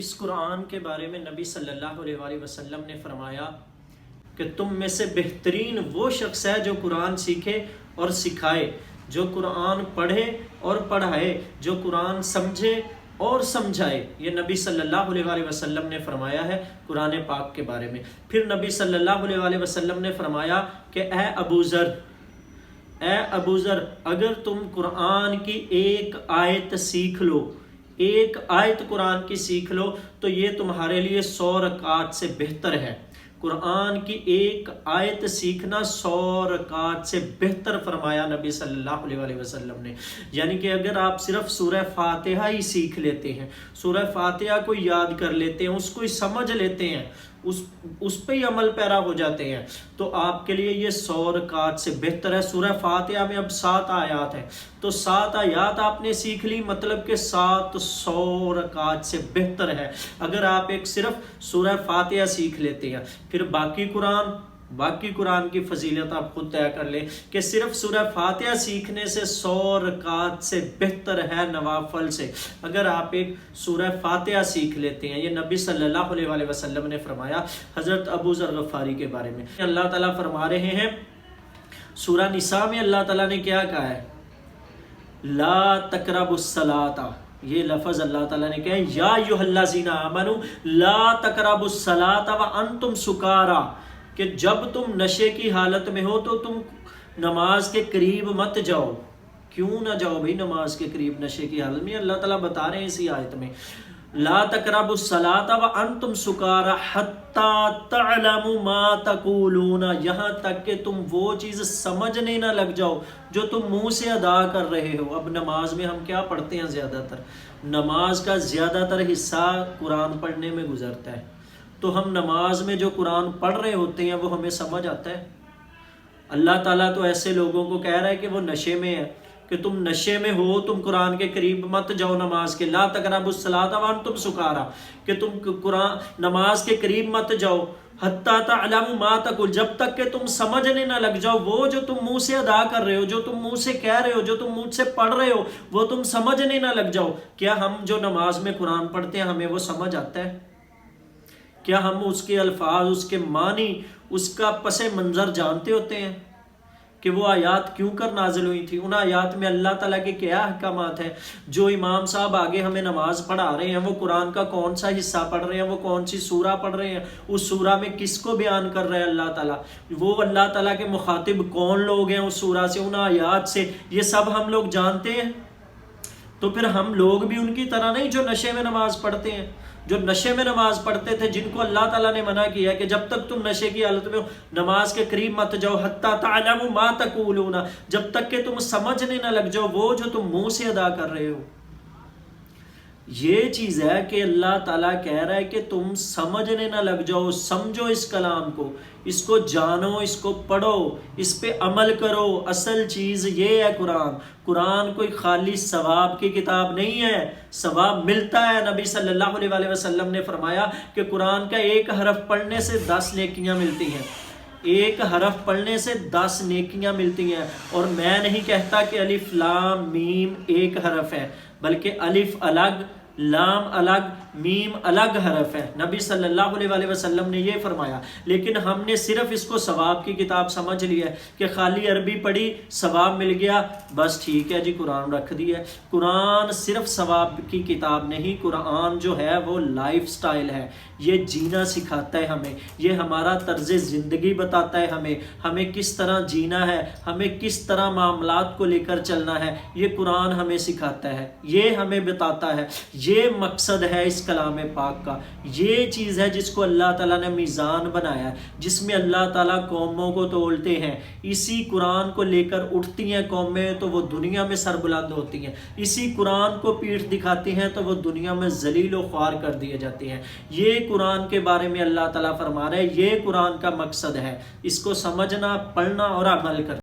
اس قرآن کے بارے میں نبی صلی اللہ علیہ وآلہ وسلم نے فرمایا کہ تم میں سے بہترین وہ شخص ہے جو قرآن سیکھے اور سکھائے، جو قرآن پڑھے اور پڑھائے، جو قرآن سمجھے اور سمجھائے۔ یہ نبی صلی اللہ علیہ وآلہ وسلم نے فرمایا ہے قرآن پاک کے بارے میں۔ پھر نبی صلی اللہ علیہ وآلہ وسلم نے فرمایا کہ اے ابو ذر، اگر تم قرآن کی ایک آیت سیکھ لو، ایک آیت قرآن کی سیکھ لو تو یہ تمہارے لیے 100 رکعات سے بہتر ہے۔ قرآن کی ایک آیت سیکھنا 100 رکعات سے بہتر فرمایا نبی صلی اللہ علیہ وآلہ وسلم نے۔ یعنی کہ اگر آپ صرف سورہ فاتحہ ہی سیکھ لیتے ہیں، سورہ فاتحہ کو یاد کر لیتے ہیں، اس کو ہی سمجھ لیتے ہیں، اس پہ ہی عمل پیرا ہو جاتے ہیں، تو آپ کے لیے یہ 100 رکعات سے بہتر ہے۔ سورہ فاتحہ میں اب 7 آیات ہیں، تو 7 آیات آپ نے سیکھ لی، مطلب کہ 700 رکعات سے بہتر ہے اگر آپ ایک صرف سورہ فاتحہ سیکھ لیتے ہیں۔ پھر باقی قرآن کی فضیلت آپ خود طے کر لیں کہ صرف سورہ فاتحہ سیکھنے سے 100 رکعات سے بہتر ہے نوافل سے، اگر آپ ایک سورہ فاتحہ سیکھ لیتے ہیں۔ یہ نبی صلی اللہ علیہ وآلہ وسلم نے فرمایا حضرت ابو ذر غفاری کے بارے میں۔ اللہ تعالیٰ فرما رہے ہیں سورہ نساء میں، اللہ تعالیٰ نے کیا کہا ہے؟ لا تقربوا الصلاۃ، یہ لفظ اللہ تعالیٰ نے کہا ہے یا ایھا الذین آمنوا لا تقربوا الصلاۃ وانتم سکارا، کہ جب تم نشے کی حالت میں ہو تو تم نماز کے قریب مت جاؤ۔ کیوں نہ جاؤ بھائی نماز کے قریب نشے کی حالت میں؟ اللہ تعالیٰ بتا رہے ہیں اسی آیت میں لا تقربوا الصلاۃ وانتم سکارا حتی تعلموا ما تقولون، یہاں تک کہ تم وہ چیز سمجھنے نہ لگ جاؤ جو تم منہ سے ادا کر رہے ہو۔ اب نماز میں ہم کیا پڑھتے ہیں؟ زیادہ تر نماز کا زیادہ تر حصہ قرآن پڑھنے میں گزرتا ہے، تو ہم نماز میں جو قرآن پڑھ رہے ہوتے ہیں وہ ہمیں سمجھ آتا ہے؟ اللہ تعالیٰ تو ایسے لوگوں کو کہہ رہا ہے کہ وہ نشے میں ہے، کہ تم نشے میں ہو، تم قرآن کے قریب مت جاؤ نماز کے۔ لا تقربوا الصلاۃ وانتم سکارا، کہ تم قرآن نماز کے قریب مت جاؤ حتی تعلموا ما تقول، جب تک کہ تم سمجھنے نہ لگ جاؤ وہ جو تم منہ سے ادا کر رہے ہو، جو تم منہ سے کہہ رہے ہو، جو تم منہ سے پڑھ رہے ہو، وہ تم سمجھنے نہ لگ جاؤ۔ کیا ہم جو نماز میں قرآن پڑھتے ہیں ہمیں وہ سمجھ آتا ہے؟ کیا ہم اس کے الفاظ، اس کے معنی، اس کا پس منظر جانتے ہوتے ہیں کہ وہ آیات کیوں کر نازل ہوئی تھی؟ ان آیات میں اللہ تعالیٰ کے کیا احکامات ہیں؟ جو امام صاحب آگے ہمیں نماز پڑھا رہے ہیں وہ قرآن کا کون سا حصہ پڑھ رہے ہیں، وہ کون سی سورہ پڑھ رہے ہیں، اس سورہ میں کس کو بیان کر رہے ہیں اللہ تعالیٰ، وہ اللہ تعالیٰ کے مخاطب کون لوگ ہیں اس سورہ سے، ان آیات سے، یہ سب ہم لوگ جانتے ہیں۔ تو پھر ہم لوگ بھی ان کی طرح نہیں جو نشے میں نماز پڑھتے ہیں، جو نشے میں نماز پڑھتے تھے، جن کو اللہ تعالیٰ نے منع کیا کہ جب تک تم نشے کی حالت میں ہو نماز کے قریب مت جاؤ حتی تعلموا ما تقولون، جب تک کہ تم سمجھنے نہ لگ جاؤ وہ جو تم منہ سے ادا کر رہے ہو۔ یہ چیز ہے کہ اللہ تعالیٰ کہہ رہا ہے کہ تم سمجھنے نہ لگ جاؤ، سمجھو اس کلام کو، اس کو جانو، اس کو پڑھو، اس پہ عمل کرو۔ اصل چیز یہ ہے قرآن کوئی خالی ثواب کی کتاب نہیں ہے، ثواب ملتا ہے۔ نبی صلی اللہ علیہ وآلہ وسلم نے فرمایا کہ قرآن کا ایک حرف پڑھنے سے 10 نیکیاں ملتی ہیں، ایک حرف پڑھنے سے 10 نیکیاں ملتی ہیں۔ اور میں نہیں کہتا کہ الف لام میم ایک حرف ہے، بلکہ الف الگ، لام الگ، میم الگ حرف ہے۔ نبی صلی اللہ علیہ وآلہ وسلم نے یہ فرمایا، لیکن ہم نے صرف اس کو ثواب کی کتاب سمجھ لیا ہے کہ خالی عربی پڑھی، ثواب مل گیا، بس ٹھیک ہے جی قرآن رکھ دیا ہے۔ قرآن صرف ثواب کی کتاب نہیں، قرآن جو ہے وہ لائف سٹائل ہے، یہ جینا سکھاتا ہے ہمیں، یہ ہمارا طرز زندگی بتاتا ہے ہمیں کس طرح جینا ہے، ہمیں کس طرح معاملات کو لے کر چلنا ہے، یہ قرآن ہمیں سکھاتا ہے، یہ ہمیں بتاتا ہے۔ یہ مقصد ہے اس کلام پاک کا، یہ چیز ہے جس کو اللہ تعالیٰ نے میزان بنایا ہے، جس میں اللہ تعالیٰ قوموں کو تولتے ہیں۔ اسی قرآن کو لے کر اٹھتی ہیں قومیں تو وہ دنیا میں سربلند ہوتی ہیں، اسی قرآن کو پیٹھ دکھاتی ہیں تو وہ دنیا میں ذلیل و خوار کر دیے جاتے ہیں۔ یہ قرآن کے بارے میں اللہ تعالیٰ فرما رہا ہے، یہ قرآن کا مقصد ہے، اس کو سمجھنا، پڑھنا اور عمل کرنا۔